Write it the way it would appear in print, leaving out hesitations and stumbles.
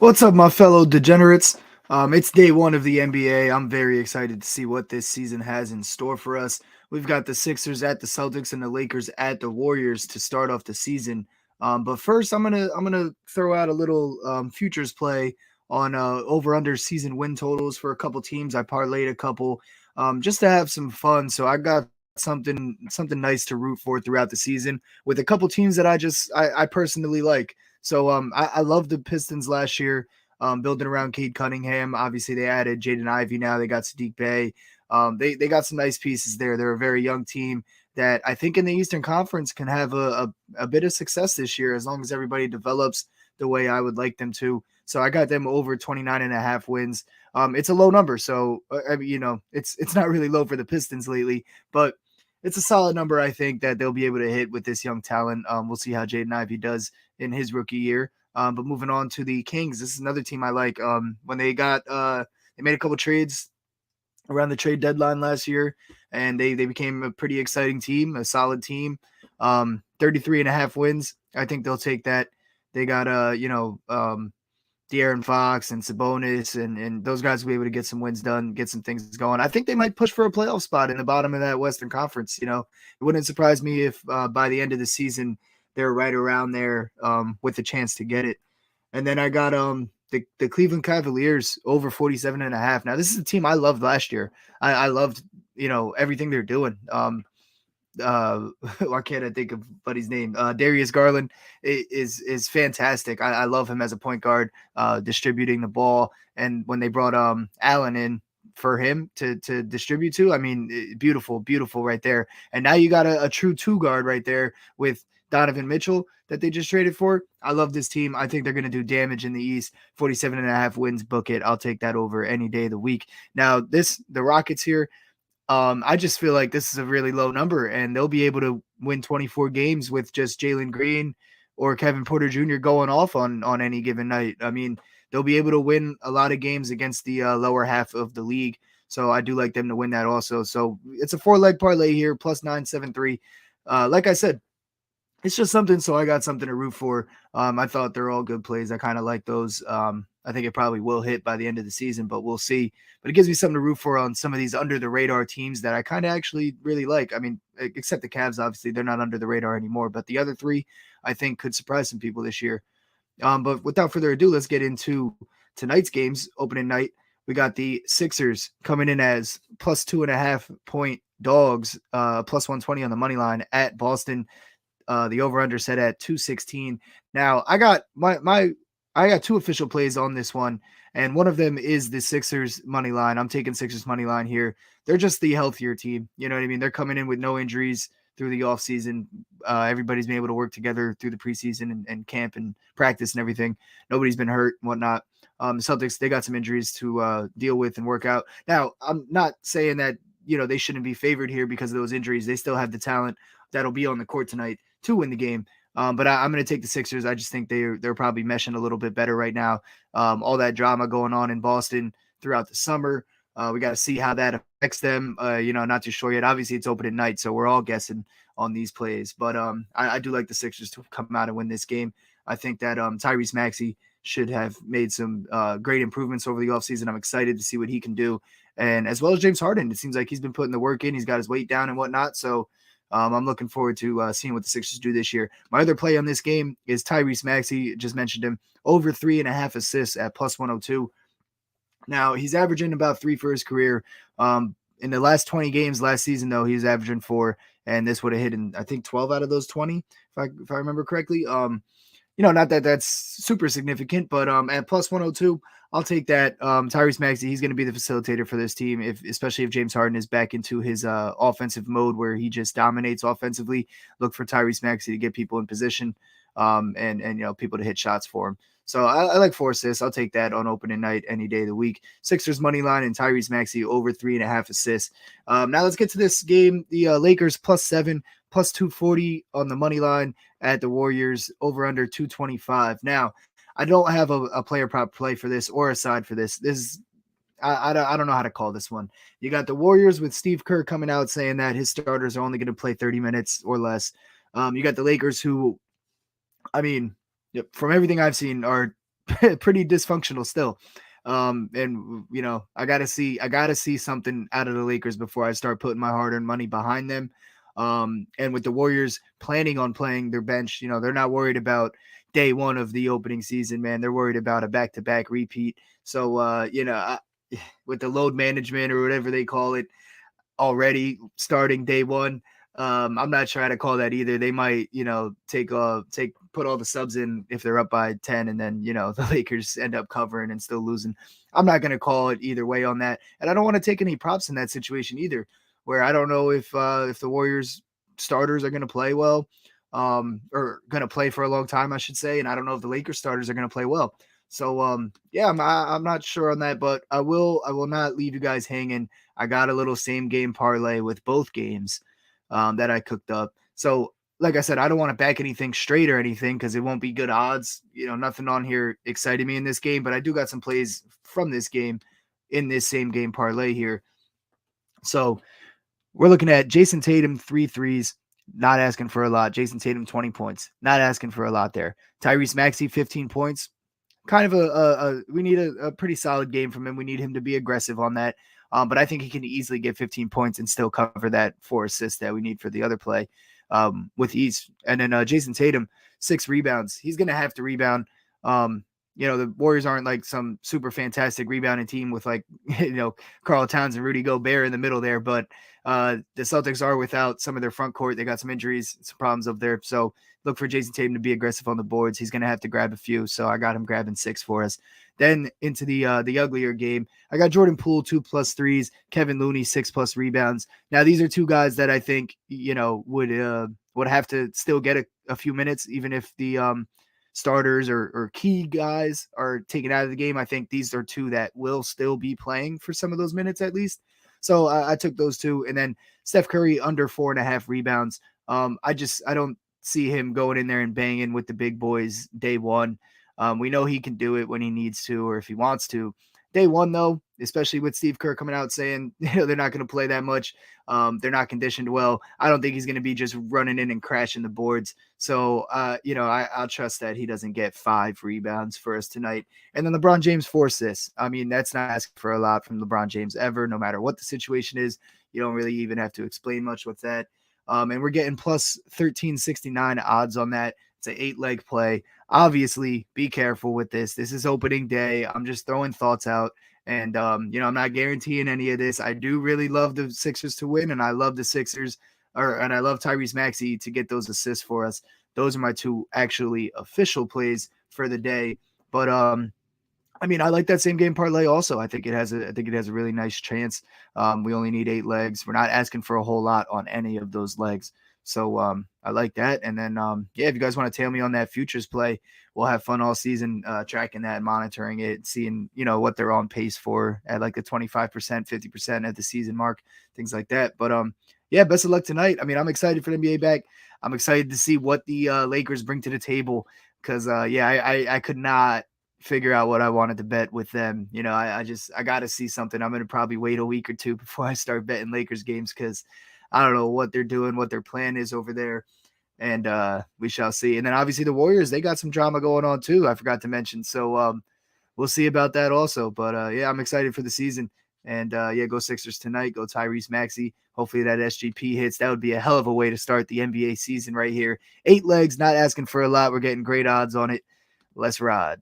What's up, my fellow degenerates? It's day one of the NBA. I'm very excited to see what this season has in store for us. We've got the Sixers at the Celtics and the Lakers at the Warriors to start off the season. But first, I'm gonna throw out a little futures play on over under season win totals for a couple teams. I parlayed a couple just to have some fun. So I got something nice to root for throughout the season with a couple teams that I personally like. So I love the Pistons last year, building around Cade Cunningham. Obviously, they added Jaden Ivey now. They got Sadiq Bey. They got some nice pieces there. They're a very young team that I think in the Eastern Conference can have a bit of success this year as long as everybody develops the way I would like them to. So I got them over 29 and a half wins. It's a low number, so I mean, it's not really low for the Pistons lately, but it's a solid number. I think that they'll be able to hit with this young talent. We'll see how Jaden Ivey does in his rookie year. But moving on to the Kings, this is another team I like. When they made a couple trades around the trade deadline last year, and they became a pretty exciting team, a solid team. 33 and a half wins. I think they'll take that. They got De'Aaron Fox and Sabonis and those guys will be able to get some wins done, get some things going. I think they might push for a playoff spot in the bottom of that Western Conference. It wouldn't surprise me if by the end of the season they're right around there with a chance to get it. And then I got the Cleveland Cavaliers over 47 and a half. Now this is a team I loved last year. I loved everything they're doing. Why can't I think of buddy's name? Darius Garland is fantastic. I love him as a point guard, distributing the ball. And when they brought Allen in for him to distribute to, I mean, beautiful, beautiful right there. And now you got a true two guard right there with Donovan Mitchell that they just traded for. I love this team. I think they're going to do damage in the East. 47 and a half wins, book it. I'll take that over any day of the week. Now, the Rockets here, I just feel like this is a really low number, and they'll be able to win 24 games with just Jalen Green or Kevin Porter Jr. going off on any given night. I mean, they'll be able to win a lot of games against the lower half of the league. So I do like them to win that also. So it's a 4-leg parlay here, plus 973. Like I said, it's just something. So I got something to root for. I thought they're all good plays. I kind of like those. I think it probably will hit by the end of the season, but we'll see. But it gives me something to root for on some of these under the radar teams that I kind of actually really like. I mean, except the Cavs, obviously, they're not under the radar anymore. But the other three, I think, could surprise some people this year. But without further ado, let's get into tonight's games. Opening night, we got the Sixers coming in as plus 2.5 point dogs, plus 120 on the money line at Boston. The over-under set at 216. Now, I got I got two official plays on this one, and one of them is the Sixers money line. I'm taking Sixers money line here. They're just the healthier team. You know what I mean? They're coming in with no injuries through the offseason. Everybody's been able to work together through the preseason and camp and practice and everything. Nobody's been hurt and whatnot. The Celtics, they got some injuries to deal with and work out. Now, I'm not saying that, they shouldn't be favored here because of those injuries. They still have the talent that'll be on the court tonight to win the game. But I'm going to take the Sixers. I just think they're probably meshing a little bit better right now. All that drama going on in Boston throughout the summer. We got to see how that affects them. Not too sure yet. Obviously, it's open at night, so we're all guessing on these plays. But I do like the Sixers to come out and win this game. I think that Tyrese Maxey should have made some great improvements over the offseason. I'm excited to see what he can do. And as well as James Harden, it seems like he's been putting the work in. He's got his weight down and whatnot. So I'm looking forward to seeing what the Sixers do this year. My other play on this game is Tyrese Maxey. Just mentioned him. Over 3.5 assists at plus 102. Now, he's averaging about 3 for his career. In the last 20 games last season, though, he was averaging 4, and this would have hit in, I think, 12 out of those 20, if I remember correctly. Not that that's super significant, but at plus 102, I'll take that. Tyrese Maxey, he's going to be the facilitator for this team, especially if James Harden is back into his offensive mode where he just dominates offensively. Look for Tyrese Maxey to get people in position and people to hit shots for him. So I like 4 assists. I'll take that on opening night any day of the week. Sixers money line and Tyrese Maxey over 3.5 assists. Now let's get to this game. The Lakers plus 7, plus 240 on the money line at the Warriors over under 225. Now, I don't have a player prop play for this or a side for this. This is I don't know how to call this one. You got the Warriors with Steve Kerr coming out saying that his starters are only going to play 30 minutes or less. You got the Lakers who, I mean, from everything I've seen, are pretty dysfunctional still. And I gotta see something out of the Lakers before I start putting my hard-earned money behind them. And with the Warriors planning on playing their bench, they're not worried about day one of the opening season, man. They're worried about a back-to-back repeat. So, with the load management or whatever they call it, already starting day one. I'm not sure how to call that either. They might, put all the subs in if they're up by 10 and then, the Lakers end up covering and still losing. I'm not going to call it either way on that. And I don't want to take any props in that situation either, where I don't know if the Warriors starters are going to play well, or going to play for a long time, I should say. And I don't know if the Lakers starters are going to play well. So, yeah, I'm not sure on that, but I will not leave you guys hanging. I got a little same game parlay with both games that I cooked up. So, like I said, I don't want to back anything straight or anything because it won't be good odds. Nothing on here excited me in this game, but I do got some plays from this game in this same game parlay here. So we're looking at Jason Tatum, 3 threes, not asking for a lot. Jason Tatum, 20 points, not asking for a lot there. Tyrese Maxey, 15 points. Kind of we need a pretty solid game from him. We need him to be aggressive on that. But I think he can easily get 15 points and still cover that 4 assists that we need for the other play with ease. And then Jason Tatum, 6 rebounds. He's going to have to rebound. The Warriors aren't like some super fantastic rebounding team with like, Karl Towns and Rudy Gobert in the middle there. But the Celtics are without some of their front court. They got some injuries, some problems up there. So look for Jason Tatum to be aggressive on the boards. He's going to have to grab a few. So I got him grabbing 6 for us. Then into the uglier game, I got Jordan Poole, 2+ threes, Kevin Looney, 6+ rebounds. Now, these are two guys that I think, would have to still get a few minutes, even if the starters or key guys are taken out of the game. I think these are two that will still be playing for some of those minutes at least. So I took those two. And then Steph Curry under 4.5 rebounds. I don't see him going in there and banging with the big boys day one. We know he can do it when he needs to or if he wants to. Day one, though, especially with Steve Kerr coming out saying they're not going to play that much. They're not conditioned well. I don't think he's going to be just running in and crashing the boards. So, I'll trust that he doesn't get 5 rebounds for us tonight. And then LeBron James, 4 assists. I mean, that's not asking for a lot from LeBron James ever, no matter what the situation is. You don't really even have to explain much with that. And we're getting plus 1369 odds on that. It's an 8-leg play. Obviously, be careful with this. This is opening day. I'm just throwing thoughts out. And, I'm not guaranteeing any of this. I do really love the Sixers to win, and I love the Sixers, and I love Tyrese Maxey to get those assists for us. Those are my 2 actually official plays for the day. But, I like that same game parlay also. I think it has a really nice chance. We only need 8 legs. We're not asking for a whole lot on any of those legs. So I like that. And then, if you guys want to tail me on that futures play, we'll have fun all season tracking that, monitoring it, seeing, what they're on pace for at like the 25%, 50% at the season mark, things like that. But best of luck tonight. I'm excited for the NBA back. I'm excited to see what the Lakers bring to the table because, I could not figure out what I wanted to bet with them. I got to see something. I'm going to probably wait a week or 2 before I start betting Lakers games because I don't know what they're doing, what their plan is over there. And we shall see. And then obviously the Warriors, they got some drama going on too. I forgot to mention. So we'll see about that also. But I'm excited for the season. And go Sixers tonight. Go Tyrese Maxey. Hopefully that SGP hits. That would be a hell of a way to start the NBA season right here. 8 legs, not asking for a lot. We're getting great odds on it. Let's ride.